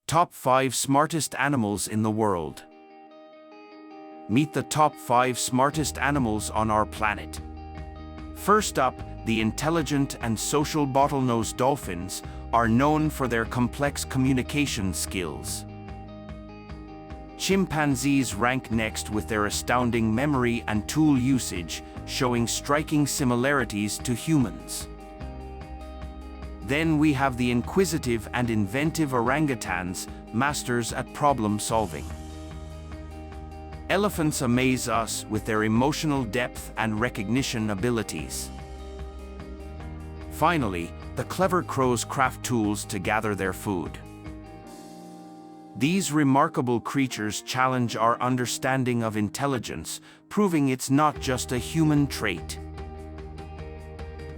Top 5 Smartest Animals in the World. Meet the top 5 smartest animals on our planet. First up, the intelligent and social bottlenose dolphins are known for their complex communication skills. Chimpanzees rank next with their astounding memory and tool usage, showing striking similarities to humans. Then we have the inquisitive and inventive orangutans, masters at problem solving. Elephants amaze us with their emotional depth and recognition abilities. Finally, the clever crows craft tools to gather their food. These remarkable creatures challenge our understanding of intelligence, proving it's not just a human trait.